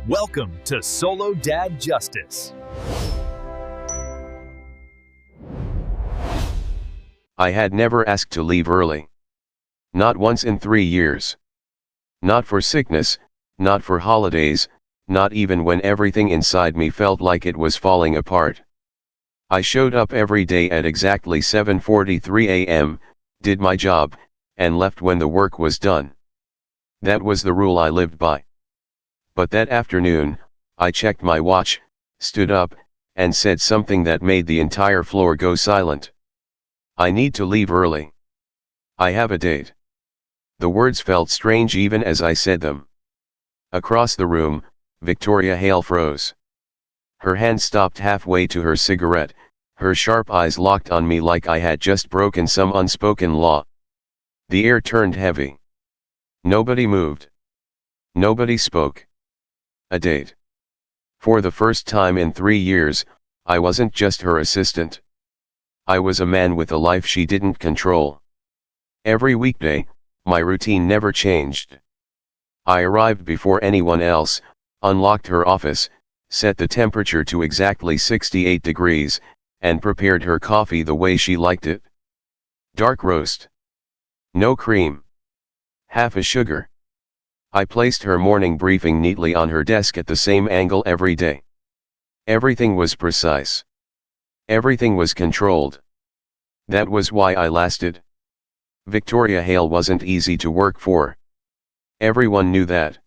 Welcome to Solo Dad Justice. I had never asked to leave early. Not once in 3 years. Not for sickness, not for holidays, not even when everything inside me felt like it was falling apart. I showed up every day at exactly 7:43 a.m., did my job, and left when the work was done. That was the rule I lived by. But that afternoon, I checked my watch, stood up, and said something that made the entire floor go silent. I need to leave early. I have a date. The words felt strange even as I said them. Across the room, Victoria Hale froze. Her hand stopped halfway to her cigarette, her sharp eyes locked on me like I had just broken some unspoken law. The air turned heavy. Nobody moved. Nobody spoke. A date. For the first time in 3 years, I wasn't just her assistant. I was a man with a life she didn't control. Every weekday, my routine never changed. I arrived before anyone else, unlocked her office, set the temperature to exactly 68 degrees, and prepared her coffee the way she liked it. Dark roast. No cream. Half a sugar. I placed her morning briefing neatly on her desk at the same angle every day. Everything was precise. Everything was controlled. That was why I lasted. Victoria Hale wasn't easy to work for. Everyone knew that.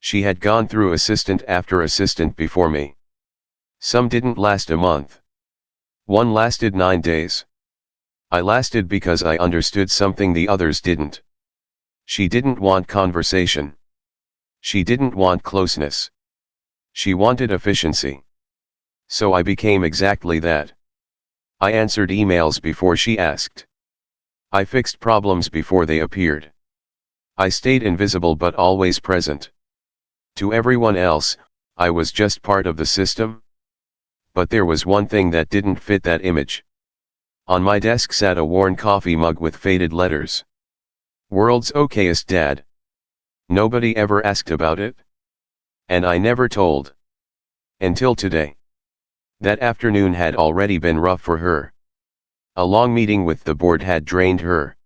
She had gone through assistant after assistant before me. Some didn't last a month. One lasted 9 days. I lasted because I understood something the others didn't. She didn't want conversation. She didn't want closeness. She wanted efficiency. So I became exactly that. I answered emails before she asked. I fixed problems before they appeared. I stayed invisible but always present. To everyone else, I was just part of the system. But there was one thing that didn't fit that image. On my desk sat a worn coffee mug with faded letters. World's okayest dad. Nobody ever asked about it. And I never told. Until today. That afternoon had already been rough for her. A long meeting with the board had drained her.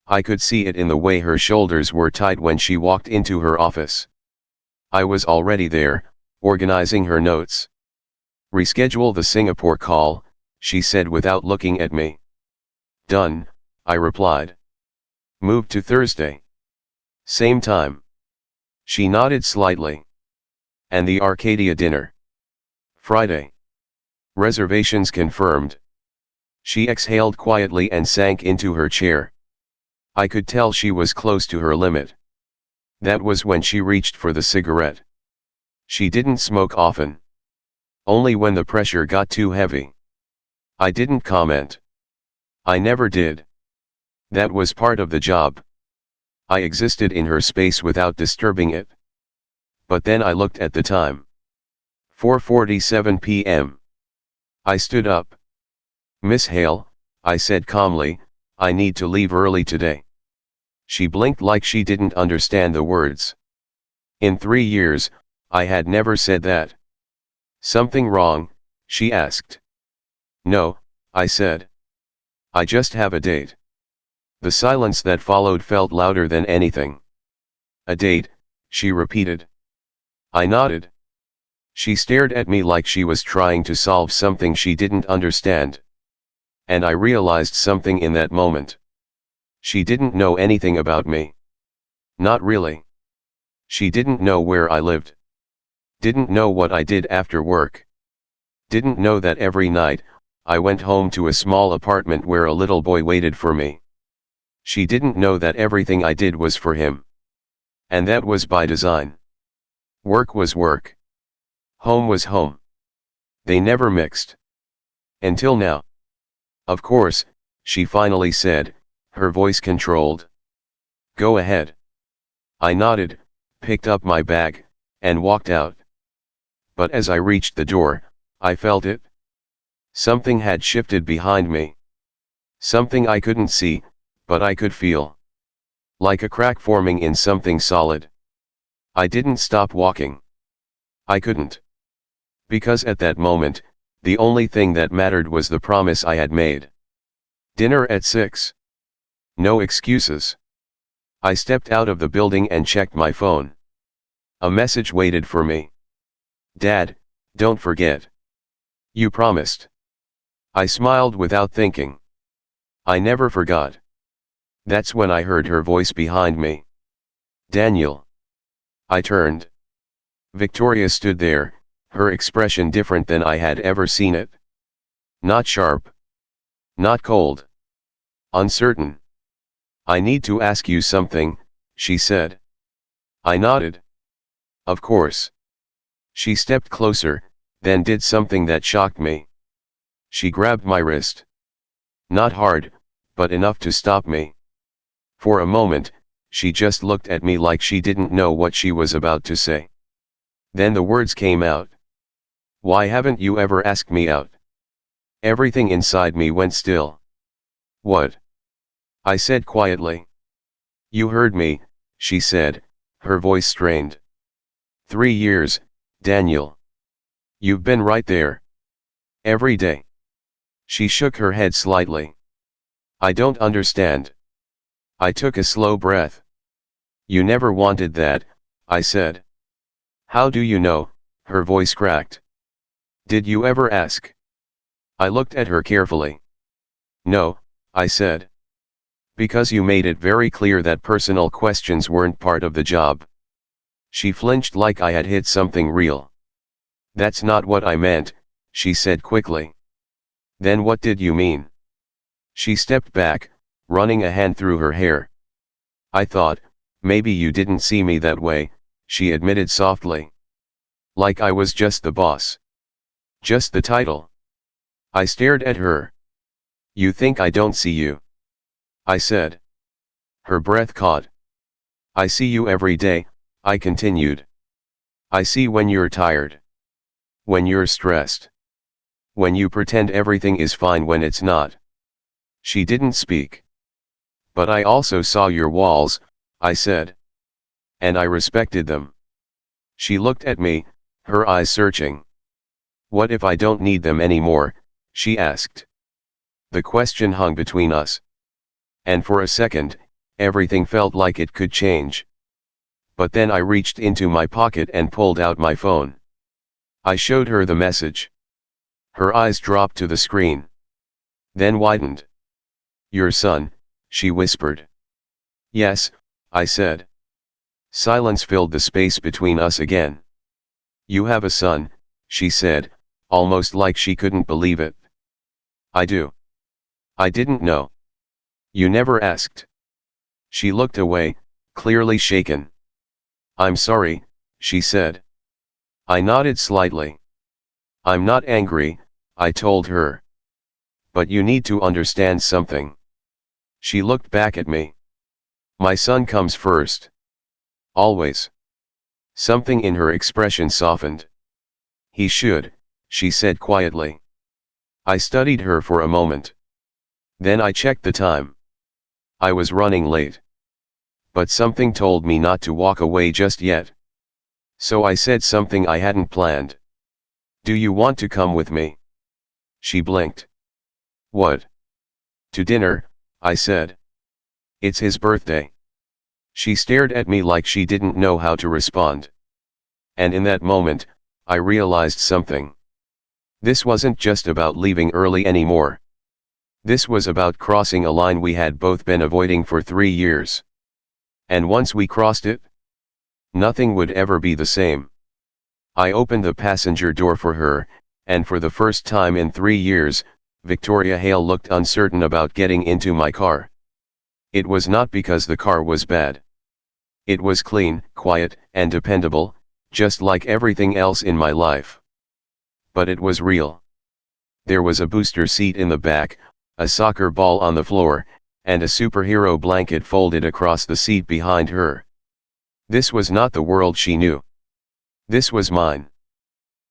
I could see it in the way her shoulders were tight when she walked into her office. I was already there, organizing her notes. Reschedule the Singapore call, she said without looking at me. Done, I replied. Move to Thursday. Same time. She nodded slightly. And the Arcadia dinner. Friday. Reservations confirmed. She exhaled quietly and sank into her chair. I could tell she was close to her limit. That was when she reached for the cigarette. She didn't smoke often. Only when the pressure got too heavy. I didn't comment. I never did. That was part of the job. I existed in her space without disturbing it. But then I looked at the time. 4:47 p.m. I stood up. Miss Hale, I said calmly, I need to leave early today. She blinked like she didn't understand the words. In 3 years, I had never said that. Something wrong, she asked. No, I said. I just have a date. The silence that followed felt louder than anything. A date, she repeated. I nodded. She stared at me like she was trying to solve something she didn't understand. And I realized something in that moment. She didn't know anything about me. Not really. She didn't know where I lived. Didn't know what I did after work. Didn't know that every night, I went home to a small apartment where a little boy waited for me. She didn't know that everything I did was for him. And that was by design. Work was work. Home was home. They never mixed. Until now. Of course, she finally said, her voice controlled. Go ahead. I nodded, picked up my bag, and walked out. But as I reached the door, I felt it. Something had shifted behind me. Something I couldn't see, but I could feel. Like a crack forming in something solid. I didn't stop walking. I couldn't. Because at that moment, the only thing that mattered was the promise I had made. Dinner at 6. No excuses. I stepped out of the building and checked my phone. A message waited for me. Dad, don't forget. You promised. I smiled without thinking. I never forgot. That's when I heard her voice behind me. Daniel. I turned. Victoria stood there, her expression different than I had ever seen it. Not sharp. Not cold. Uncertain. I need to ask you something, she said. I nodded. Of course. She stepped closer, then did something that shocked me. She grabbed my wrist. Not hard, but enough to stop me. For a moment, she just looked at me like she didn't know what she was about to say. Then the words came out. Why haven't you ever asked me out? Everything inside me went still. What? I said quietly. You heard me, she said, her voice strained. 3 years, Daniel. You've been right there. Every day. She shook her head slightly. I don't understand. I took a slow breath. You never wanted that, I said. How do you know? Her voice cracked. Did you ever ask? I looked at her carefully. No, I said. Because you made it very clear that personal questions weren't part of the job. She flinched like I had hit something real. That's not what I meant, she said quickly. Then what did you mean? She stepped back, running a hand through her hair. I thought, maybe you didn't see me that way, she admitted softly. Like I was just the boss. Just the title. I stared at her. You think I don't see you? I said. Her breath caught. I see you every day, I continued. I see when you're tired. When you're stressed. When you pretend everything is fine when it's not. She didn't speak. But I also saw your walls, I said. And I respected them. She looked at me, her eyes searching. What if I don't need them anymore? She asked. The question hung between us. And for a second, everything felt like it could change. But then I reached into my pocket and pulled out my phone. I showed her the message. Her eyes dropped to the screen. Then widened. Your son, she whispered. Yes, I said. Silence filled the space between us again. You have a son, she said, almost like she couldn't believe it. I do. I didn't know. You never asked. She looked away, clearly shaken. I'm sorry, she said. I nodded slightly. I'm not angry, I told her. But you need to understand something. She looked back at me. My son comes first. Always. Something in her expression softened. He should, she said quietly. I studied her for a moment. Then I checked the time. I was running late. But something told me not to walk away just yet. So I said something I hadn't planned. Do you want to come with me? She blinked. What? To dinner, I said. It's his birthday. She stared at me like she didn't know how to respond. And in that moment, I realized something. This wasn't just about leaving early anymore. This was about crossing a line we had both been avoiding for 3 years. And once we crossed it, nothing would ever be the same. I opened the passenger door for her, and for the first time in 3 years, Victoria Hale looked uncertain about getting into my car. It was not because the car was bad. It was clean, quiet, and dependable, just like everything else in my life. But it was real. There was a booster seat in the back, a soccer ball on the floor, and a superhero blanket folded across the seat behind her. This was not the world she knew. This was mine.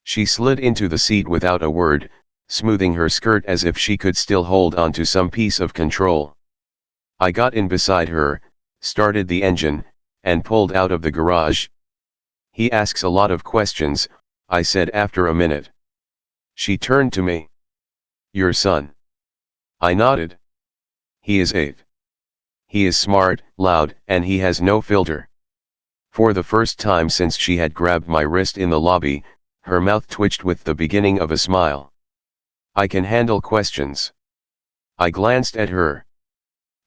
She slid into the seat without a word, smoothing her skirt as if she could still hold on to some piece of control. I got in beside her, started the engine, and pulled out of the garage. He asks a lot of questions, I said after a minute. She turned to me. Your son? I nodded. He is 8. He is smart, loud, and he has no filter. For the first time since she had grabbed my wrist in the lobby, her mouth twitched with the beginning of a smile. I can handle questions. I glanced at her.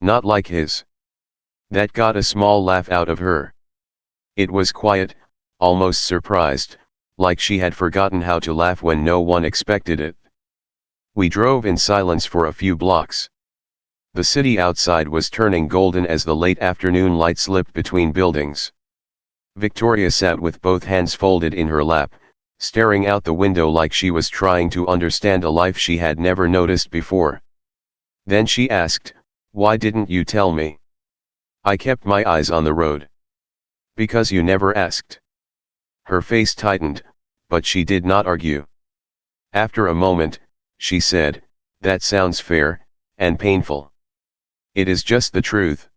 Not like his. That got a small laugh out of her. It was quiet, almost surprised, like she had forgotten how to laugh when no one expected it. We drove in silence for a few blocks. The city outside was turning golden as the late afternoon light slipped between buildings. Victoria sat with both hands folded in her lap, staring out the window like she was trying to understand a life she had never noticed before. Then she asked, "Why didn't you tell me?" I kept my eyes on the road. "Because you never asked." Her face tightened, but she did not argue. After a moment, she said, "That sounds fair, and painful." "It is just the truth."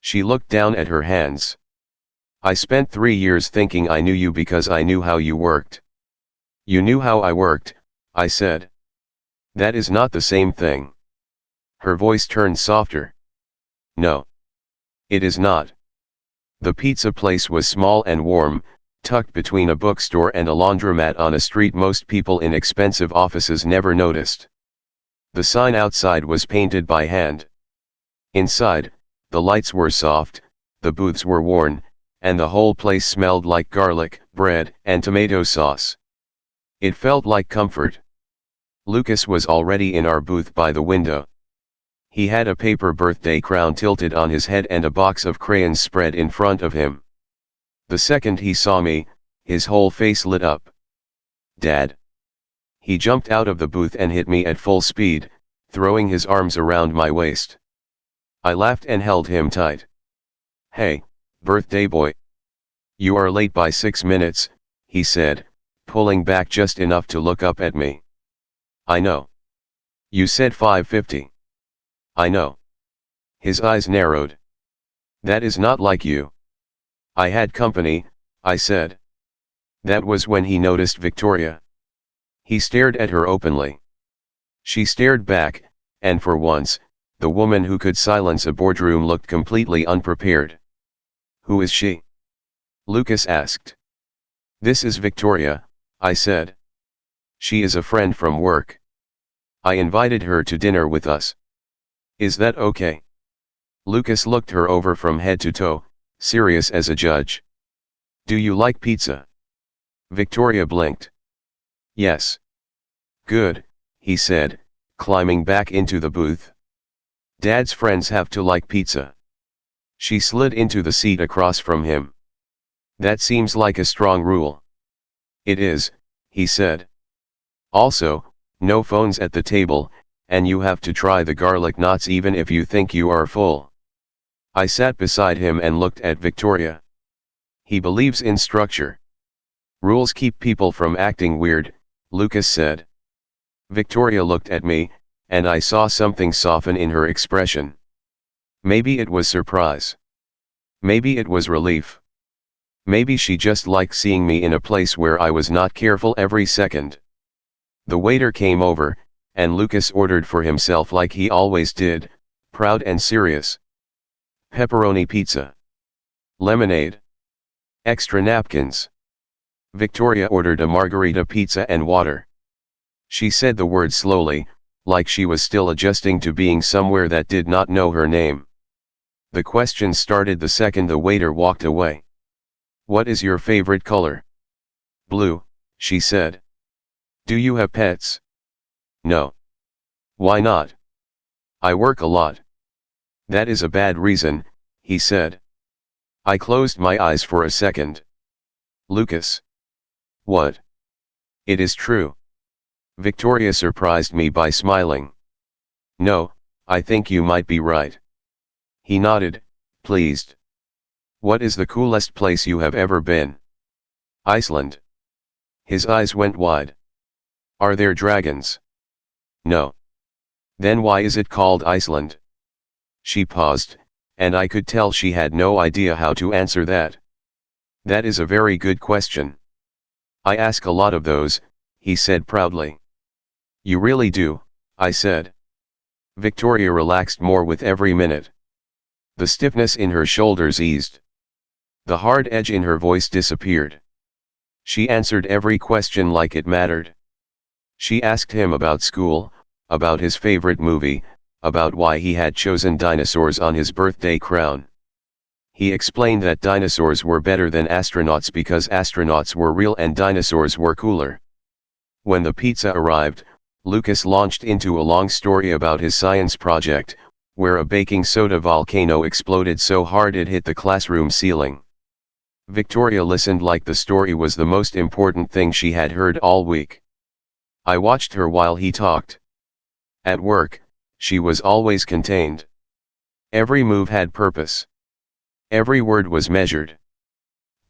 She looked down at her hands. "I spent 3 years thinking I knew you because I knew how you worked." "You knew how I worked," I said. "That is not the same thing." Her voice turned softer. "No. It is not." The pizza place was small and warm, tucked between a bookstore and a laundromat on a street most people in expensive offices never noticed. The sign outside was painted by hand. Inside, the lights were soft, the booths were worn, and the whole place smelled like garlic, bread, and tomato sauce. It felt like comfort. Lucas was already in our booth by the window. He had a paper birthday crown tilted on his head and a box of crayons spread in front of him. The second he saw me, his whole face lit up. "Dad." He jumped out of the booth and hit me at full speed, throwing his arms around my waist. I laughed and held him tight. "Hey, birthday boy. You are late by 6 minutes, he said, pulling back just enough to look up at me. "I know. You said 5:50. "I know." His eyes narrowed. "That is not like you." "I had company," I said. That was when he noticed Victoria. He stared at her openly. She stared back, and for once, the woman who could silence a boardroom looked completely unprepared. "Who is she?" Lucas asked. "This is Victoria," I said. "She is a friend from work. I invited her to dinner with us. Is that okay?" Lucas looked her over from head to toe, serious as a judge. "Do you like pizza?" Victoria blinked. "Yes." "Good," he said, climbing back into the booth. "Dad's friends have to like pizza." She slid into the seat across from him. "That seems like a strong rule." "It is," he said. "Also, no phones at the table, and you have to try the garlic knots even if you think you are full." I sat beside him and looked at Victoria. "He believes in structure. Rules keep people from acting weird," Lucas said. Victoria looked at me, and I saw something soften in her expression. Maybe it was surprise. Maybe it was relief. Maybe she just liked seeing me in a place where I was not careful every second. The waiter came over, and Lucas ordered for himself like he always did, proud and serious. "Pepperoni pizza. Lemonade. Extra napkins." Victoria ordered a margarita pizza and water. She said the word slowly, like she was still adjusting to being somewhere that did not know her name. The question started the second the waiter walked away. "What is your favorite color?" "Blue," she said. "Do you have pets?" "No." "Why not?" "I work a lot." "That is a bad reason," he said. I closed my eyes for a second. "Lucas." "What?" "It is true." Victoria surprised me by smiling. "No, I think you might be right." He nodded, pleased. "What is the coolest place you have ever been?" "Iceland." His eyes went wide. "Are there dragons?" "No." "Then why is it called Iceland?" She paused, and I could tell she had no idea how to answer that. "That is a very good question." I ask a lot of those, he said proudly. You really do, I said. Victoria relaxed more with every minute. The stiffness in her shoulders eased. The hard edge in her voice disappeared. She answered every question like it mattered. She asked him about school, about his favorite movie, about why he had chosen dinosaurs on his birthday crown. He explained that dinosaurs were better than astronauts because astronauts were real and dinosaurs were cooler. When the pizza arrived, Lucas launched into a long story about his science project, where a baking soda volcano exploded so hard it hit the classroom ceiling. Victoria listened like the story was the most important thing she had heard all week. I watched her while he talked. At work, she was always contained. Every move had purpose. Every word was measured.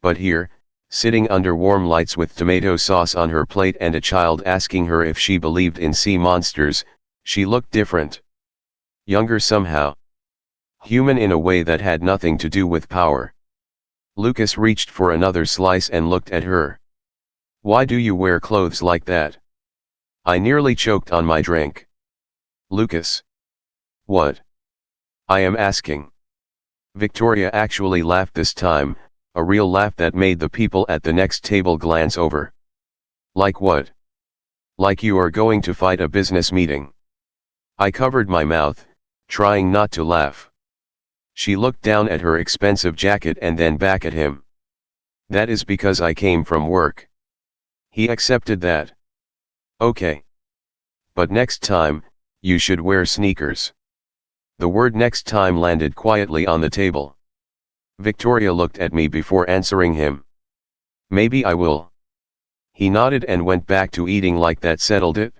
But here, sitting under warm lights with tomato sauce on her plate and a child asking her if she believed in sea monsters, she looked different. Younger somehow. Human in a way that had nothing to do with power. Lucas reached for another slice and looked at her. Why do you wear clothes like that? I nearly choked on my drink. Lucas. What? I am asking. Victoria actually laughed this time, a real laugh that made the people at the next table glance over. Like what? Like you are going to fight a business meeting. I covered my mouth, trying not to laugh. She looked down at her expensive jacket and then back at him. That is because I came from work. He accepted that. Okay. But next time, you should wear sneakers. The word next time landed quietly on the table. Victoria looked at me before answering him. Maybe I will. He nodded and went back to eating like that settled it.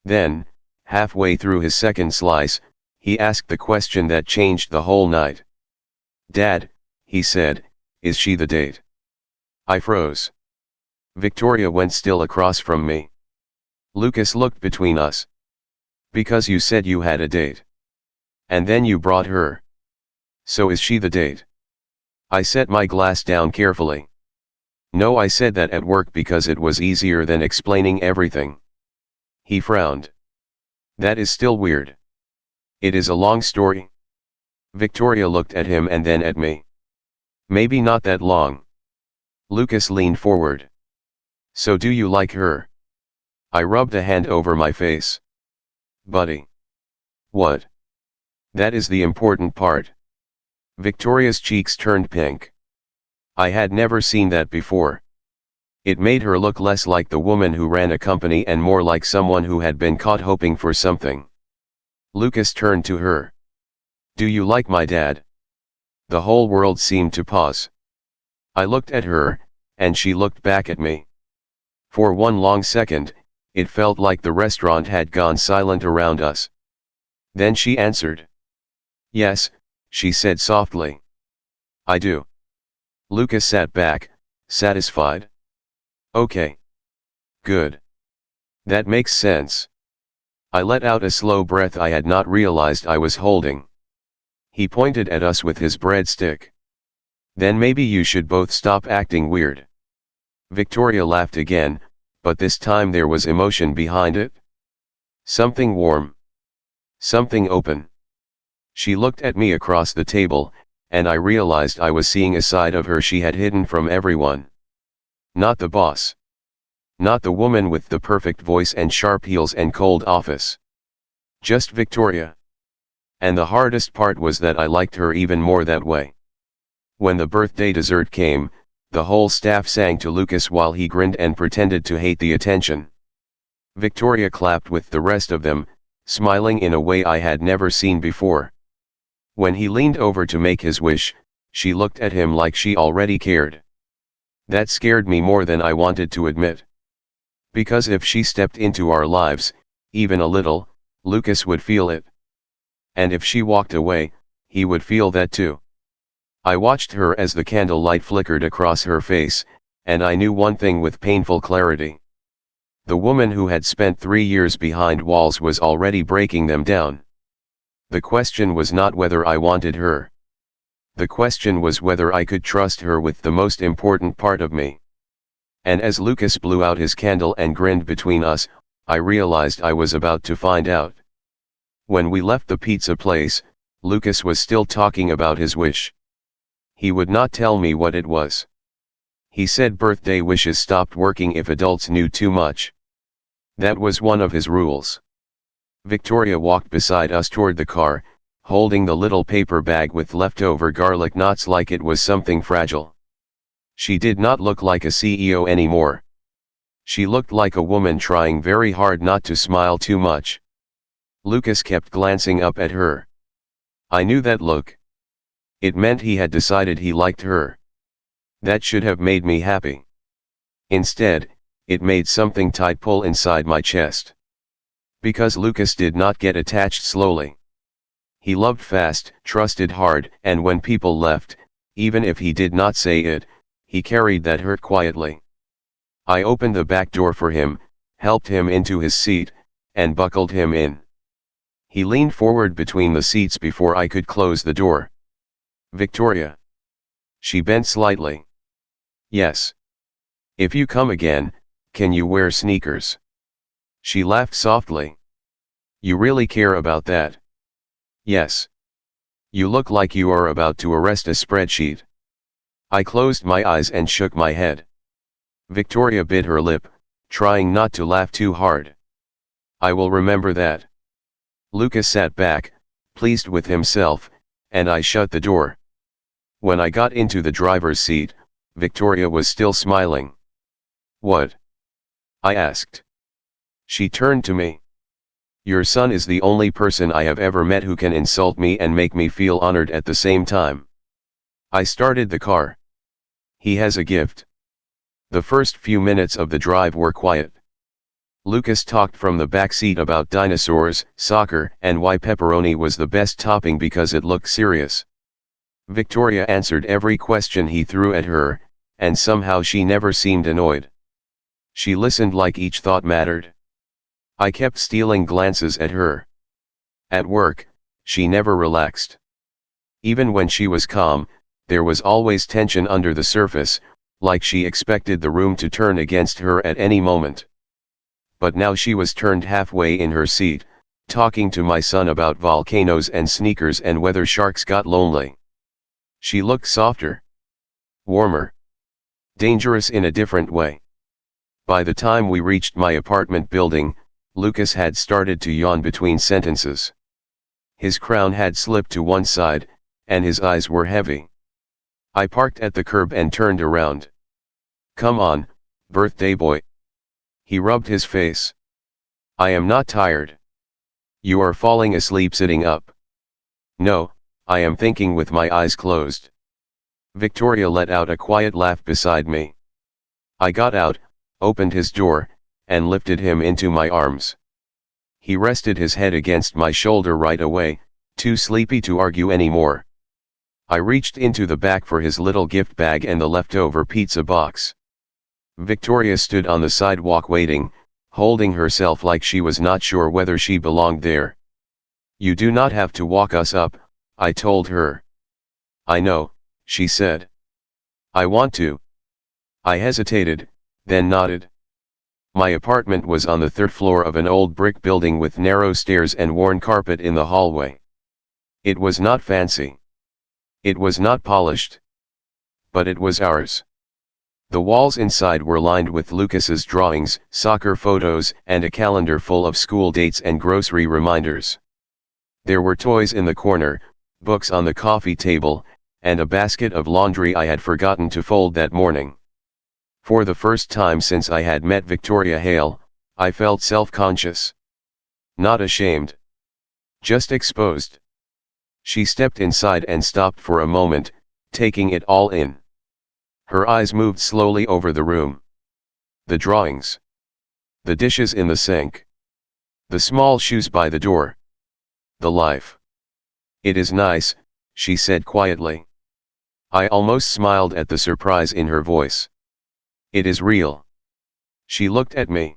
Then, halfway through his second slice, he asked the question that changed the whole night. Dad, he said, is she the date? I froze. Victoria went still across from me. Lucas looked between us. Because you said you had a date. And then you brought her. So is she the date? I set my glass down carefully. No, I said that at work because it was easier than explaining everything. He frowned. That is still weird. It is a long story. Victoria looked at him and then at me. Maybe not that long. Lucas leaned forward. So do you like her? I rubbed a hand over my face. Buddy. What? That is the important part. Victoria's cheeks turned pink. I had never seen that before. It made her look less like the woman who ran a company and more like someone who had been caught hoping for something. Lucas turned to her. Do you like my dad? The whole world seemed to pause. I looked at her, and she looked back at me. For one long second, it felt like the restaurant had gone silent around us. Then she answered. Yes, she said softly. I do. Lucas sat back, satisfied. Okay. Good. That makes sense. I let out a slow breath I had not realized I was holding. He pointed at us with his breadstick. Then maybe you should both stop acting weird. Victoria laughed again, but this time there was emotion behind it. Something warm. Something open. She looked at me across the table, and I realized I was seeing a side of her she had hidden from everyone. Not the boss. Not the woman with the perfect voice and sharp heels and cold office. Just Victoria. And the hardest part was that I liked her even more that way. When the birthday dessert came, the whole staff sang to Lucas while he grinned and pretended to hate the attention. Victoria clapped with the rest of them, smiling in a way I had never seen before. When he leaned over to make his wish, she looked at him like she already cared. That scared me more than I wanted to admit. Because if she stepped into our lives, even a little, Lucas would feel it. And if she walked away, he would feel that too. I watched her as the candlelight flickered across her face, and I knew one thing with painful clarity. The woman who had spent 3 years behind walls was already breaking them down. The question was not whether I wanted her. The question was whether I could trust her with the most important part of me. And as Lucas blew out his candle and grinned between us, I realized I was about to find out. When we left the pizza place, Lucas was still talking about his wish. He would not tell me what it was. He said birthday wishes stopped working if adults knew too much. That was one of his rules. Victoria walked beside us toward the car, holding the little paper bag with leftover garlic knots like it was something fragile. She did not look like a CEO anymore. She looked like a woman trying very hard not to smile too much. Lucas kept glancing up at her. I knew that look. It meant he had decided he liked her. That should have made me happy. Instead, it made something tight pull inside my chest. Because Lucas did not get attached slowly. He loved fast, trusted hard, and when people left, even if he did not say it, he carried that hurt quietly. I opened the back door for him, helped him into his seat, and buckled him in. He leaned forward between the seats before I could close the door. Victoria. She bent slightly. Yes. If you come again, can you wear sneakers? She laughed softly. You really care about that? Yes. You look like you are about to arrest a spreadsheet. I closed my eyes and shook my head. Victoria bit her lip, trying not to laugh too hard. I will remember that. Lucas sat back, pleased with himself, and I shut the door. When I got into the driver's seat, Victoria was still smiling. What? I asked. She turned to me. Your son is the only person I have ever met who can insult me and make me feel honored at the same time. I started the car. He has a gift. The first few minutes of the drive were quiet. Lucas talked from the back seat about dinosaurs, soccer, and why pepperoni was the best topping because it looked serious. Victoria answered every question he threw at her, and somehow she never seemed annoyed. She listened like each thought mattered. I kept stealing glances at her. At work, she never relaxed. Even when she was calm, there was always tension under the surface, like she expected the room to turn against her at any moment. But now she was turned halfway in her seat, talking to my son about volcanoes and sneakers and whether sharks got lonely. She looked softer. Warmer. Dangerous in a different way. By the time we reached my apartment building, Lucas had started to yawn between sentences. His crown had slipped to one side, and his eyes were heavy. I parked at the curb and turned around. Come on, birthday boy. He rubbed his face. I am not tired. You are falling asleep sitting up. No, I am thinking with my eyes closed. Victoria let out a quiet laugh beside me. I got out, opened his door, and lifted him into my arms. He rested his head against my shoulder right away, too sleepy to argue anymore. I reached into the back for his little gift bag and the leftover pizza box. Victoria stood on the sidewalk waiting, holding herself like she was not sure whether she belonged there. You do not have to walk us up, I told her. I know, she said. I want to. I hesitated, then nodded. My apartment was on the third floor of an old brick building with narrow stairs and worn carpet in the hallway. It was not fancy. It was not polished. But it was ours. The walls inside were lined with Lucas's drawings, soccer photos, and a calendar full of school dates and grocery reminders. There were toys in the corner, books on the coffee table, and a basket of laundry I had forgotten to fold that morning. For the first time since I had met Victoria Hale, I felt self-conscious. Not ashamed. Just exposed. She stepped inside and stopped for a moment, taking it all in. Her eyes moved slowly over the room. The drawings. The dishes in the sink. The small shoes by the door. The life. It is nice, she said quietly. I almost smiled at the surprise in her voice. It is real. She looked at me.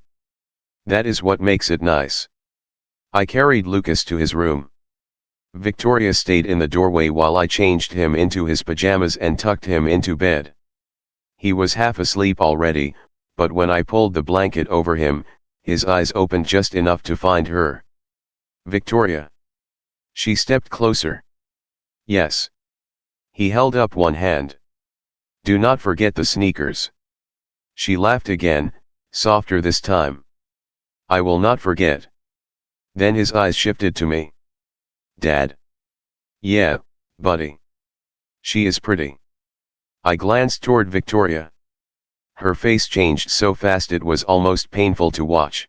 That is what makes it nice. I carried Lucas to his room. Victoria stayed in the doorway while I changed him into his pajamas and tucked him into bed. He was half asleep already, but when I pulled the blanket over him, his eyes opened just enough to find her. Victoria. She stepped closer. Yes. He held up one hand. Do not forget the sneakers. She laughed again, softer this time. I will not forget. Then his eyes shifted to me. Dad? Yeah, buddy. She is pretty. I glanced toward Victoria. Her face changed so fast it was almost painful to watch.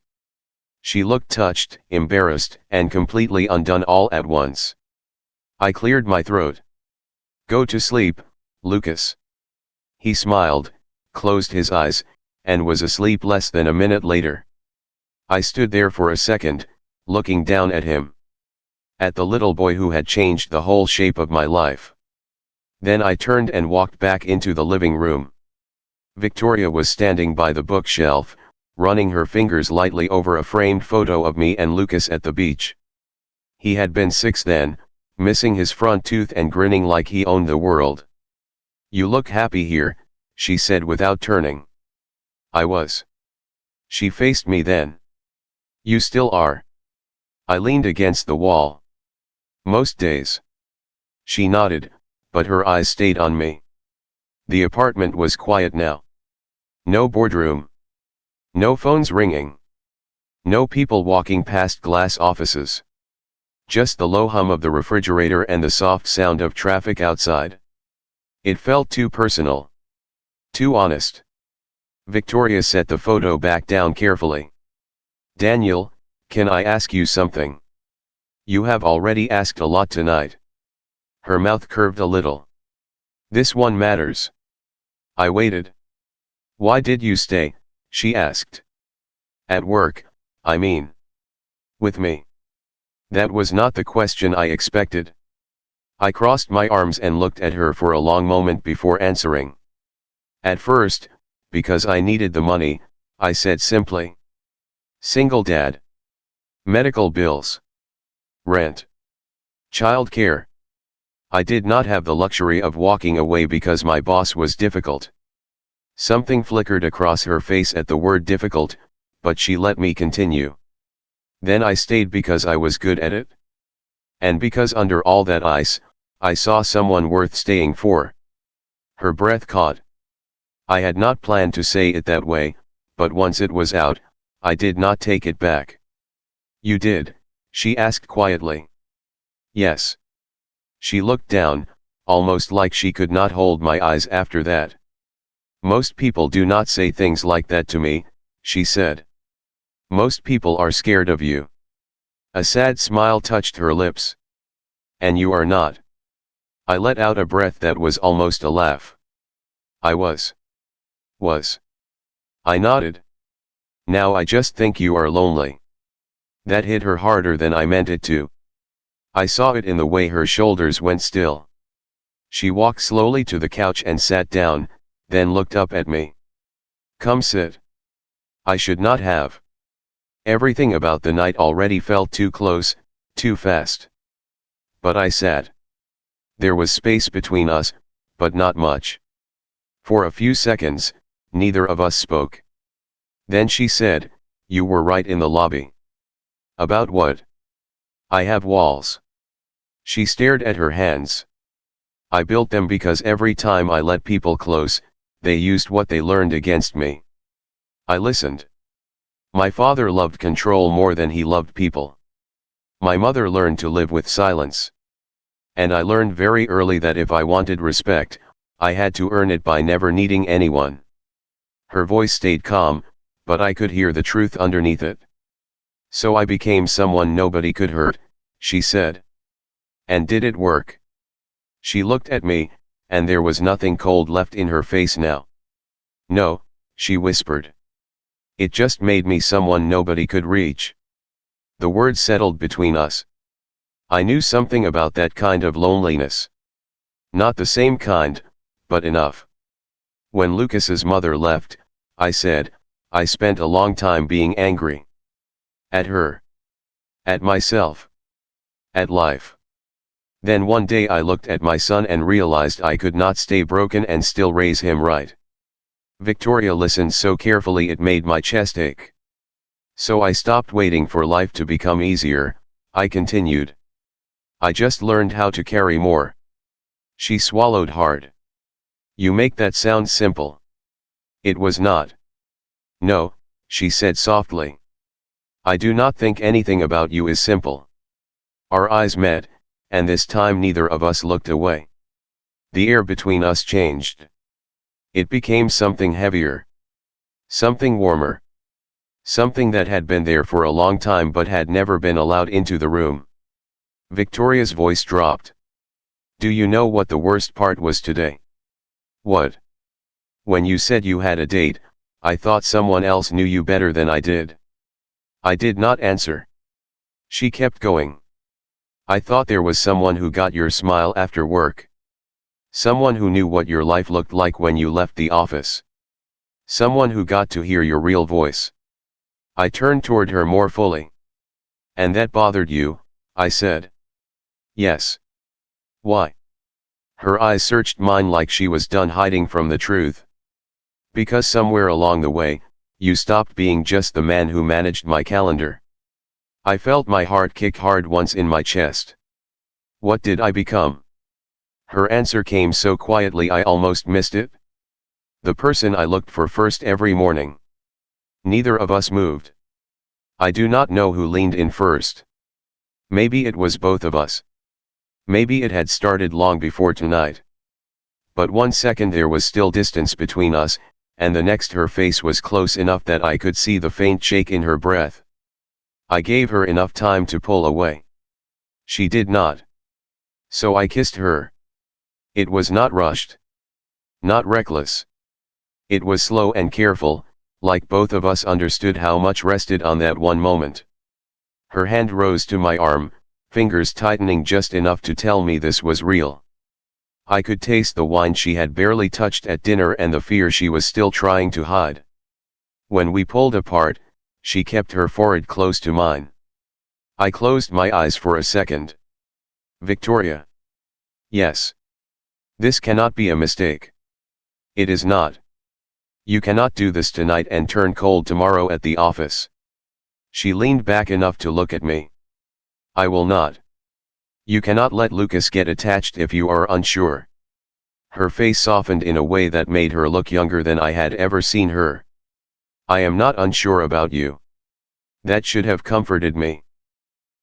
She looked touched, embarrassed, and completely undone all at once. I cleared my throat. Go to sleep, Lucas. He smiled, closed his eyes, and was asleep less than a minute later. I stood there for a second, looking down at him. At the little boy who had changed the whole shape of my life. Then I turned and walked back into the living room. Victoria was standing by the bookshelf, running her fingers lightly over a framed photo of me and Lucas at the beach. He had been 6 then, missing his front tooth and grinning like he owned the world. You look happy here, she said without turning. I was. She faced me then. You still are. I leaned against the wall. Most days. She nodded, but her eyes stayed on me. The apartment was quiet now. No boardroom. No phones ringing. No people walking past glass offices. Just the low hum of the refrigerator and the soft sound of traffic outside. It felt too personal. Too honest. Victoria set the photo back down carefully. Daniel, can I ask you something? You have already asked a lot tonight. Her mouth curved a little. This one matters. I waited. Why did you stay? She asked. At work, I mean. With me. That was not the question I expected. I crossed my arms and looked at her for a long moment before answering. At first, because I needed the money, I said simply. Single dad. Medical bills. Rent. Child care. I did not have the luxury of walking away because my boss was difficult. Something flickered across her face at the word difficult, but she let me continue. Then I stayed because I was good at it. And because under all that ice, I saw someone worth staying for. Her breath caught. I had not planned to say it that way, but once it was out, I did not take it back. You did? She asked quietly. Yes. She looked down, almost like she could not hold my eyes after that. Most people do not say things like that to me, she said. Most people are scared of you. A sad smile touched her lips. And you are not. I let out a breath that was almost a laugh. I was. I nodded. Now I just think you are lonely. That hit her harder than I meant it to. I saw it in the way her shoulders went still. She walked slowly to the couch and sat down, then looked up at me. Come sit. I should not have. Everything about the night already felt too close, too fast. But I sat. There was space between us, but not much. For a few seconds, neither of us spoke. Then she said, you were right in the lobby. About what? I have walls. She stared at her hands. I built them because every time I let people close, they used what they learned against me. I listened. My father loved control more than he loved people. My mother learned to live with silence. And I learned very early that if I wanted respect, I had to earn it by never needing anyone. Her voice stayed calm, but I could hear the truth underneath it. So I became someone nobody could hurt, she said. And did it work? She looked at me, and there was nothing cold left in her face now. No, she whispered. It just made me someone nobody could reach. The words settled between us. I knew something about that kind of loneliness. Not the same kind, but enough. When Lucas's mother left, I said, I spent a long time being angry. At her. At myself. At life. Then one day I looked at my son and realized I could not stay broken and still raise him right. Victoria listened so carefully it made my chest ache. So I stopped waiting for life to become easier, I continued. I just learned how to carry more. She swallowed hard. You make that sound simple. It was not. No, she said softly. I do not think anything about you is simple. Our eyes met, and this time neither of us looked away. The air between us changed. It became something heavier. Something warmer. Something that had been there for a long time but had never been allowed into the room. Victoria's voice dropped. Do you know what the worst part was today? What? When you said you had a date, I thought someone else knew you better than I did. I did not answer. She kept going. I thought there was someone who got your smile after work. Someone who knew what your life looked like when you left the office. Someone who got to hear your real voice. I turned toward her more fully. And that bothered you, I said. Yes. Why? Her eyes searched mine like she was done hiding from the truth. Because somewhere along the way, you stopped being just the man who managed my calendar. I felt my heart kick hard once in my chest. What did I become? Her answer came so quietly I almost missed it. The person I looked for first every morning. Neither of us moved. I do not know who leaned in first. Maybe it was both of us. Maybe it had started long before tonight. But 1 second there was still distance between us, and the next her face was close enough that I could see the faint shake in her breath. I gave her enough time to pull away. She did not. So I kissed her. It was not rushed. Not reckless. It was slow and careful, like both of us understood how much rested on that one moment. Her hand rose to my arm, fingers tightening just enough to tell me this was real. I could taste the wine she had barely touched at dinner and the fear she was still trying to hide. When we pulled apart, she kept her forehead close to mine. I closed my eyes for a second. Victoria. Yes. This cannot be a mistake. It is not. You cannot do this tonight and turn cold tomorrow at the office. She leaned back enough to look at me. I will not. You cannot let Lucas get attached if you are unsure. Her face softened in a way that made her look younger than I had ever seen her. I am not unsure about you. That should have comforted me.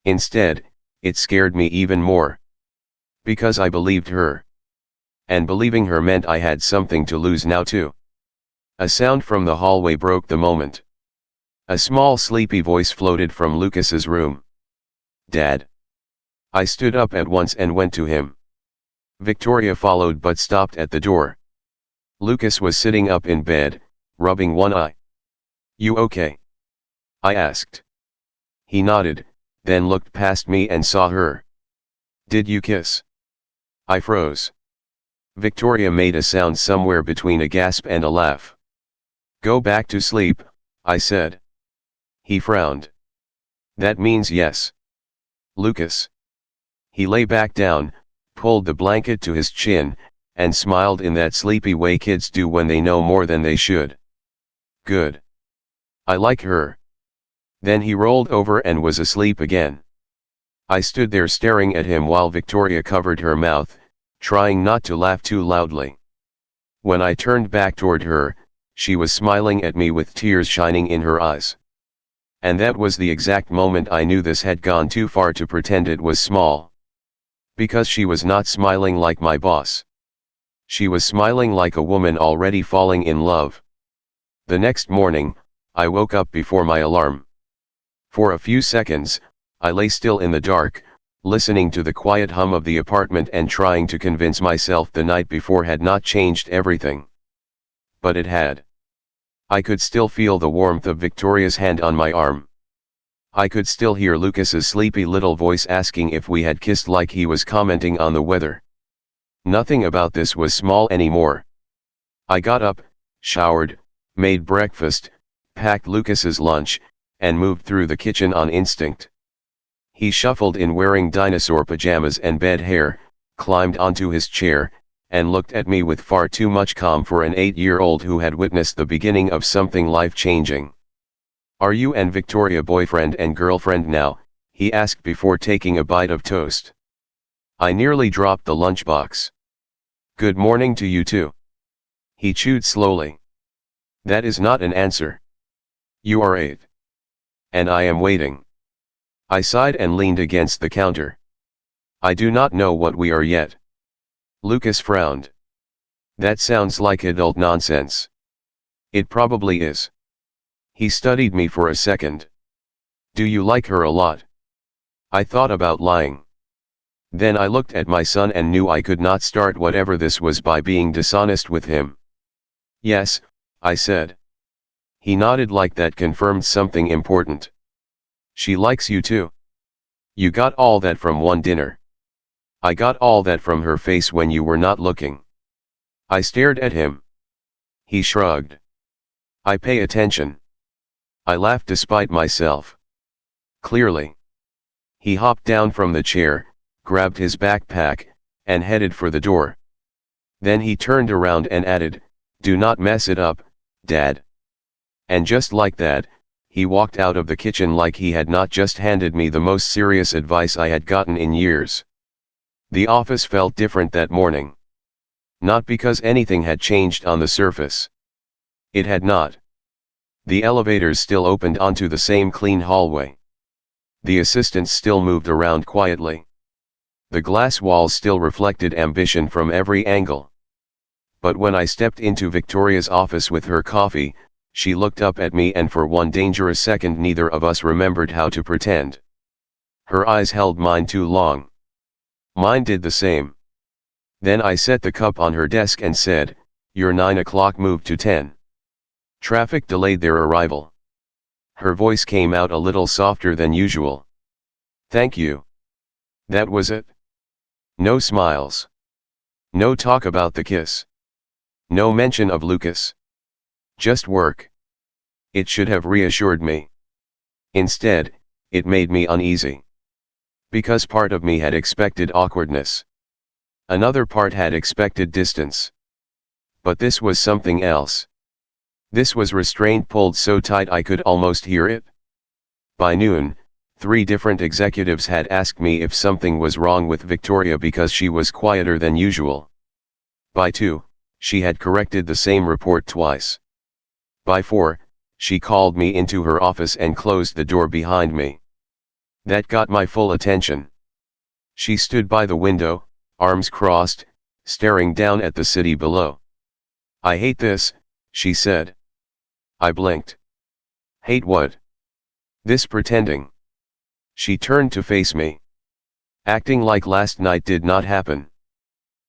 Instead, it scared me even more. Because I believed her. And believing her meant I had something to lose now too. A sound from the hallway broke the moment. A small sleepy voice floated from Lucas's room. Dad. I stood up at once and went to him. Victoria followed but stopped at the door. Lucas was sitting up in bed, rubbing one eye. You okay? I asked. He nodded, then looked past me and saw her. Did you kiss? I froze. Victoria made a sound somewhere between a gasp and a laugh. Go back to sleep, I said. He frowned. That means yes. Lucas. He lay back down, pulled the blanket to his chin, and smiled in that sleepy way kids do when they know more than they should. Good. I like her. Then he rolled over and was asleep again. I stood there staring at him while Victoria covered her mouth, trying not to laugh too loudly. When I turned back toward her, she was smiling at me with tears shining in her eyes. And that was the exact moment I knew this had gone too far to pretend it was small. Because she was not smiling like my boss. She was smiling like a woman already falling in love. The next morning, I woke up before my alarm. For a few seconds, I lay still in the dark, listening to the quiet hum of the apartment and trying to convince myself the night before had not changed everything. But it had. I could still feel the warmth of Victoria's hand on my arm. I could still hear Lucas's sleepy little voice asking if we had kissed like he was commenting on the weather. Nothing about this was small anymore. I got up, showered, made breakfast, packed Lucas's lunch, and moved through the kitchen on instinct. He shuffled in wearing dinosaur pajamas and bed hair, climbed onto his chair, and looked at me with far too much calm for an 8-year-old who had witnessed the beginning of something life-changing. "Are you and Victoria boyfriend and girlfriend now?" he asked before taking a bite of toast. I nearly dropped the lunchbox. "Good morning to you too." He chewed slowly. "That is not an answer. You are 8. And I am waiting." I sighed and leaned against the counter. "I do not know what we are yet." Lucas frowned. "That sounds like adult nonsense." "It probably is." He studied me for a second. "Do you like her a lot?" I thought about lying. Then I looked at my son and knew I could not start whatever this was by being dishonest with him. "Yes," I said. He nodded like that confirmed something important. "She likes you too." "You got all that from one dinner." "I got all that from her face when you were not looking." I stared at him. He shrugged. "I pay attention." I laughed despite myself. "Clearly." He hopped down from the chair, grabbed his backpack, and headed for the door. Then he turned around and added, "Do not mess it up, Dad." And just like that, he walked out of the kitchen like he had not just handed me the most serious advice I had gotten in years. The office felt different that morning. Not because anything had changed on the surface. It had not. The elevators still opened onto the same clean hallway. The assistants still moved around quietly. The glass walls still reflected ambition from every angle. But when I stepped into Victoria's office with her coffee, she looked up at me and for one dangerous second neither of us remembered how to pretend. Her eyes held mine too long. Mine did the same. Then I set the cup on her desk and said, "Your 9 o'clock moved to 10. Traffic delayed their arrival." Her voice came out a little softer than usual. "Thank you." That was it. No smiles. No talk about the kiss. No mention of Lucas. Just work. It should have reassured me. Instead, it made me uneasy. Because part of me had expected awkwardness. Another part had expected distance. But this was something else. This was restraint pulled so tight I could almost hear it. By noon, 3 different executives had asked me if something was wrong with Victoria because she was quieter than usual. By 2, she had corrected the same report twice. By 4, she called me into her office and closed the door behind me. That got my full attention. She stood by the window, arms crossed, staring down at the city below. "I hate this," she said. I blinked. "Hate what?" "This pretending." She turned to face me. "Acting like last night did not happen.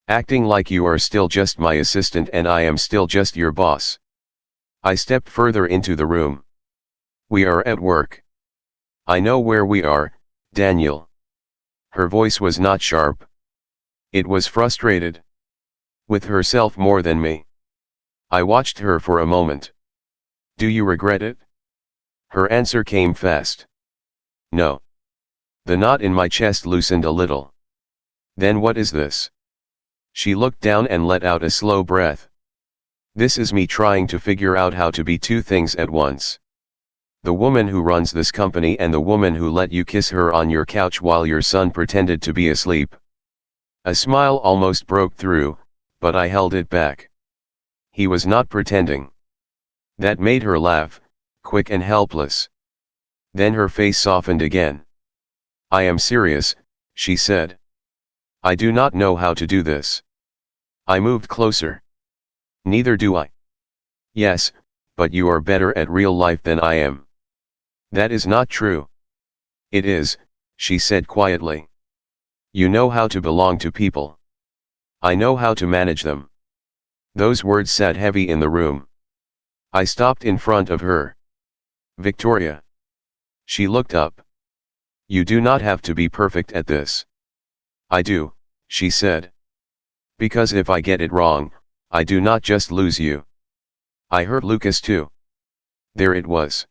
Acting like you are still just my assistant and I am still just your boss." I stepped further into the room. "We are at work." "I know where we are, Daniel." Her voice was not sharp. It was frustrated. With herself more than me. I watched her for a moment. "Do you regret it?" Her answer came fast. "No." The knot in my chest loosened a little. "Then what is this?" She looked down and let out a slow breath. "This is me trying to figure out how to be 2 things at once. The woman who runs this company and the woman who let you kiss her on your couch while your son pretended to be asleep." A smile almost broke through, but I held it back. He was not pretending. That made her laugh, quick and helpless. Then her face softened again. "I am serious," she said. "I do not know how to do this." I moved closer. "Neither do I." "Yes, but you are better at real life than I am." "That is not true." "It is," she said quietly. "You know how to belong to people. I know how to manage them." Those words sat heavy in the room. I stopped in front of her. "Victoria." She looked up. "You do not have to be perfect at this." "I do," she said. "Because if I get it wrong, I do not just lose you. I hurt Lucas too." There it was.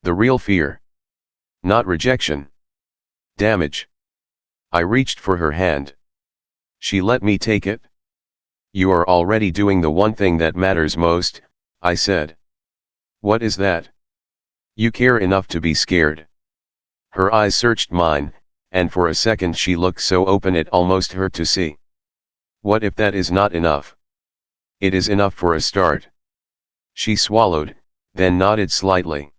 The real fear. Not rejection. Damage. I reached for her hand. She let me take it. You are already doing the one thing that matters most, I said. What is that? You care enough to be scared. Her eyes searched mine, and for a second she looked so open it almost hurt to see. What if that is not enough? It is enough for a start. She swallowed, then nodded slightly.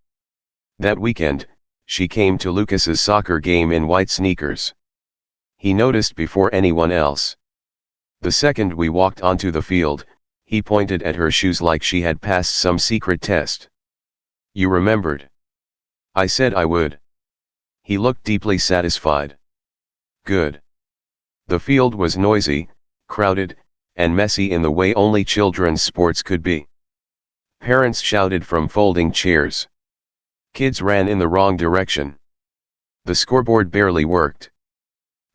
That weekend, she came to Lucas's soccer game in white sneakers. He noticed before anyone else. The second we walked onto the field, he pointed at her shoes like she had passed some secret test. You remembered? I said I would. He looked deeply satisfied. Good. The field was noisy, crowded, and messy in the way only children's sports could be. Parents shouted from folding chairs. Kids ran in the wrong direction. The scoreboard barely worked.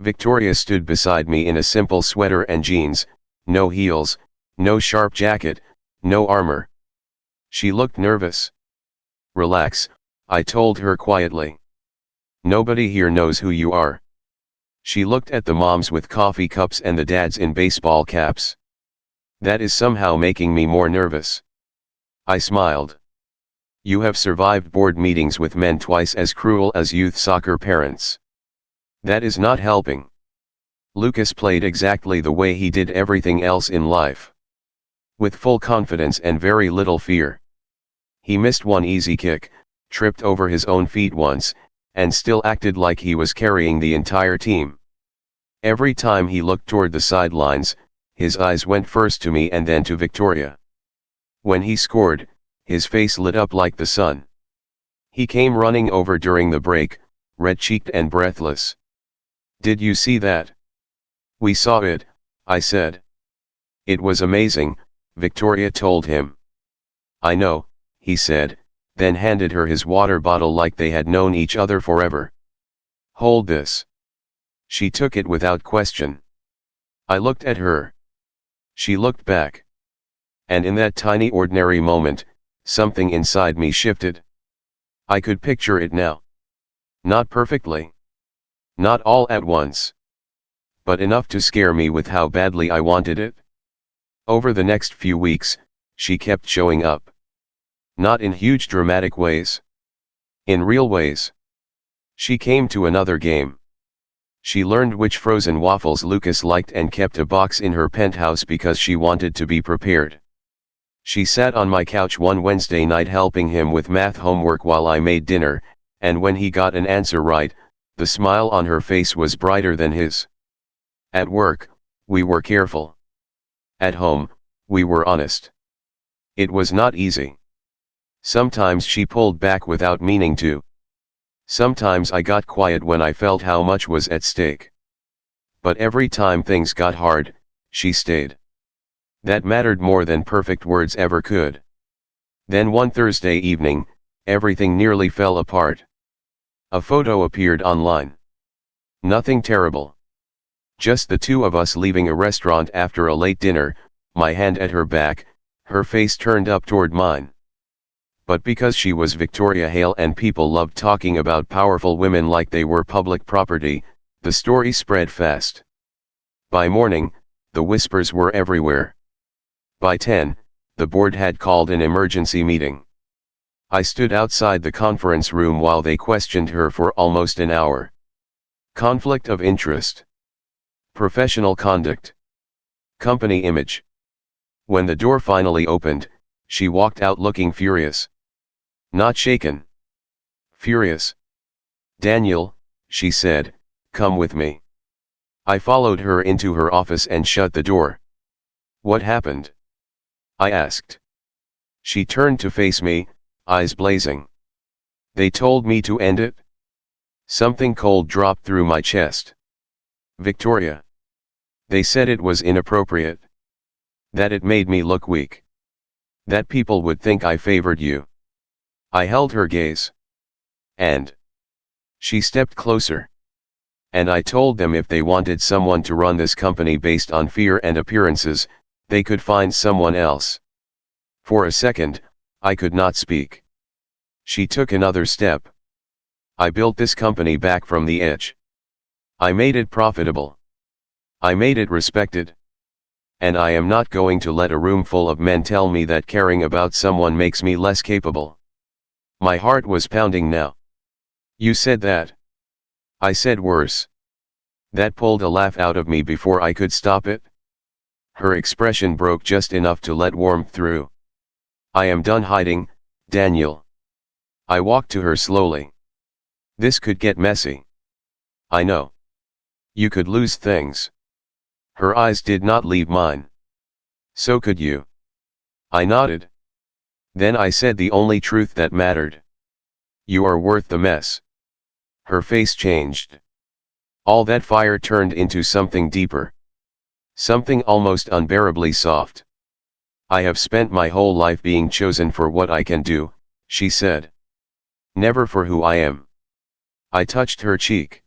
Victoria stood beside me in a simple sweater and jeans, no heels, no sharp jacket, no armor. She looked nervous. Relax, I told her quietly. Nobody here knows who you are. She looked at the moms with coffee cups and the dads in baseball caps. That is somehow making me more nervous. I smiled. You have survived board meetings with men twice as cruel as youth soccer parents. That is not helping. Lucas played exactly the way he did everything else in life. With full confidence and very little fear. He missed one easy kick, tripped over his own feet once, and still acted like he was carrying the entire team. Every time he looked toward the sidelines, his eyes went first to me and then to Victoria. When he scored, his face lit up like the sun. He came running over during the break, red-cheeked and breathless. Did you see that? We saw it, I said. It was amazing, Victoria told him. I know, he said, then handed her his water bottle like they had known each other forever. Hold this. She took it without question. I looked at her. She looked back. And in that tiny ordinary moment, something inside me shifted. I could picture it now. Not perfectly. Not all at once. But enough to scare me with how badly I wanted it. Over the next few weeks, she kept showing up. Not in huge dramatic ways. In real ways. She came to another game. She learned which frozen waffles Lucas liked and kept a box in her penthouse because she wanted to be prepared. She sat on my couch one Wednesday night helping him with math homework while I made dinner, and when he got an answer right, the smile on her face was brighter than his. At work, we were careful. At home, we were honest. It was not easy. Sometimes she pulled back without meaning to. Sometimes I got quiet when I felt how much was at stake. But every time things got hard, she stayed. That mattered more than perfect words ever could. Then one Thursday evening, everything nearly fell apart. A photo appeared online. Nothing terrible. Just the two of us leaving a restaurant after a late dinner, my hand at her back, her face turned up toward mine. But because she was Victoria Hale and people loved talking about powerful women like they were public property, the story spread fast. By morning, the whispers were everywhere. By 10, the board had called an emergency meeting. I stood outside the conference room while they questioned her for almost an hour. Conflict of interest. Professional conduct. Company image. When the door finally opened, she walked out looking furious. Not shaken. Furious. Daniel, she said, come with me. I followed her into her office and shut the door. What happened? I asked. She turned to face me, eyes blazing. They told me to end it? Something cold dropped through my chest. Victoria. They said it was inappropriate. That it made me look weak. That people would think I favored you. I held her gaze. And she stepped closer. And I told them if they wanted someone to run this company based on fear and appearances, they could find someone else. For a second, I could not speak. She took another step. I built this company back from the edge. I made it profitable. I made it respected. And I am not going to let a room full of men tell me that caring about someone makes me less capable. My heart was pounding now. You said that. I said worse. That pulled a laugh out of me before I could stop it. Her expression broke just enough to let warmth through. I am done hiding, Daniel. I walked to her slowly. This could get messy. I know. You could lose things. Her eyes did not leave mine. So could you. I nodded. Then I said the only truth that mattered. You are worth the mess. Her face changed. All that fire turned into something deeper. Something almost unbearably soft. I have spent my whole life being chosen for what I can do, she said. Never for who I am. I touched her cheek.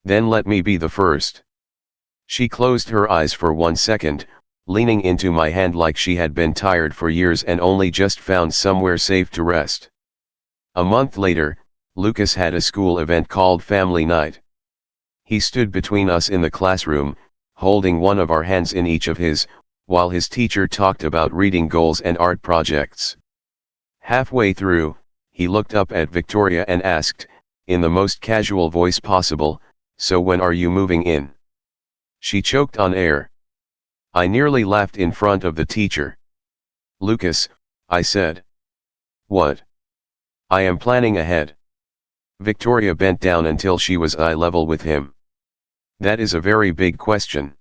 Then let me be the first. She closed her eyes for 1 second, leaning into my hand like she had been tired for years and only just found somewhere safe to rest. A month later, Lucas had a school event called Family Night. He stood between us in the classroom, holding one of our hands in each of his, while his teacher talked about reading goals and art projects. Halfway through, he looked up at Victoria and asked, in the most casual voice possible, "So when are you moving in?" She choked on air. I nearly laughed in front of the teacher. "Lucas," I said. "What?" "I am planning ahead." Victoria bent down until she was eye level with him. "That is a very big question."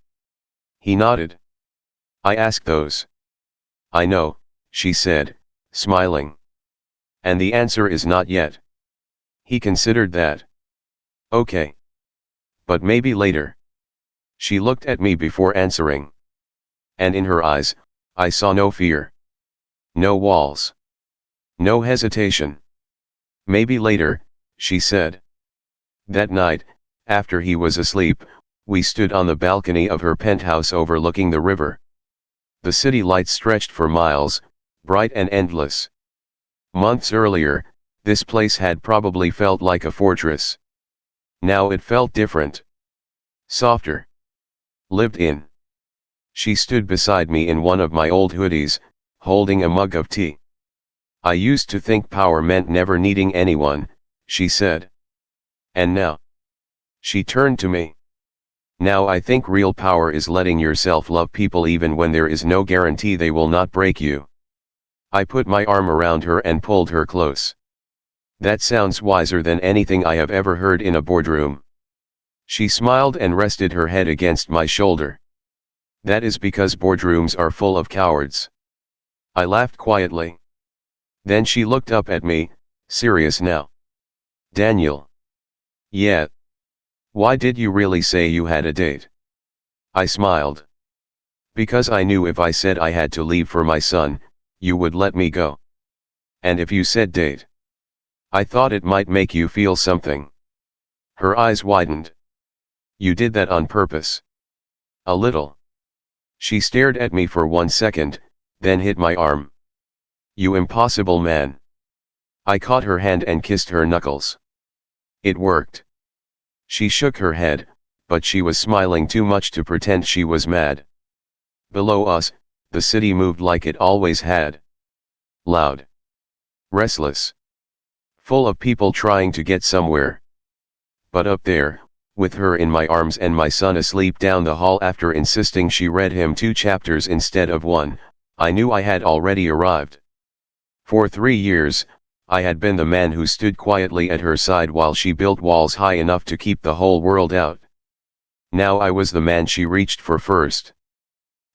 He nodded. "I ask those." "I know," she said, smiling. "And the answer is not yet." He considered that. "Okay. But maybe later." She looked at me before answering. And in her eyes, I saw no fear. No walls. No hesitation. "Maybe later," she said. That night, after he was asleep, we stood on the balcony of her penthouse overlooking the river. The city lights stretched for miles, bright and endless. Months earlier, this place had probably felt like a fortress. Now it felt different. Softer. Lived in. She stood beside me in one of my old hoodies, holding a mug of tea. "I used to think power meant never needing anyone," she said. "And now?" She turned to me. "Now I think real power is letting yourself love people even when there is no guarantee they will not break you." I put my arm around her and pulled her close. "That sounds wiser than anything I have ever heard in a boardroom." She smiled and rested her head against my shoulder. "That is because boardrooms are full of cowards." I laughed quietly. Then she looked up at me, serious now. "Daniel." "Yeah. Why did you really say you had a date?" I smiled. "Because I knew if I said I had to leave for my son, you would let me go. And if you said date, I thought it might make you feel something." Her eyes widened. "You did that on purpose." "A little." She stared at me for 1 second, then hit my arm. "You impossible man." I caught her hand and kissed her knuckles. It worked. She shook her head, but she was smiling too much to pretend she was mad. Below us, the city moved like it always had. Loud. Restless. Full of people trying to get somewhere. But up there, with her in my arms and my son asleep down the hall after insisting she read him 2 chapters instead of 1, I knew I had already arrived. For 3 years, I had been the man who stood quietly at her side while she built walls high enough to keep the whole world out. Now I was the man she reached for first.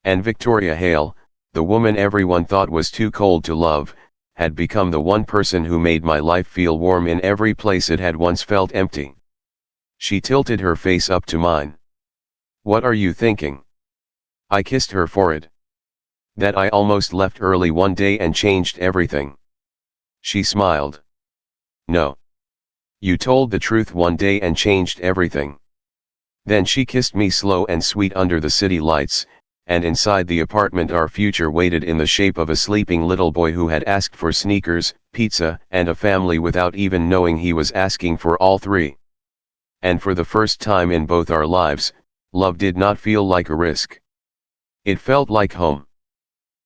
And Victoria Hale, the woman everyone thought was too cold to love, had become the one person who made my life feel warm in every place it had once felt empty. She tilted her face up to mine. "What are you thinking?" I kissed her forehead. "That I almost left early one day and changed everything." She smiled. "No. You told the truth one day and changed everything." Then she kissed me slow and sweet under the city lights, and inside the apartment our future waited in the shape of a sleeping little boy who had asked for sneakers, pizza, and a family without even knowing he was asking for all 3. And for the first time in both our lives, love did not feel like a risk. It felt like home.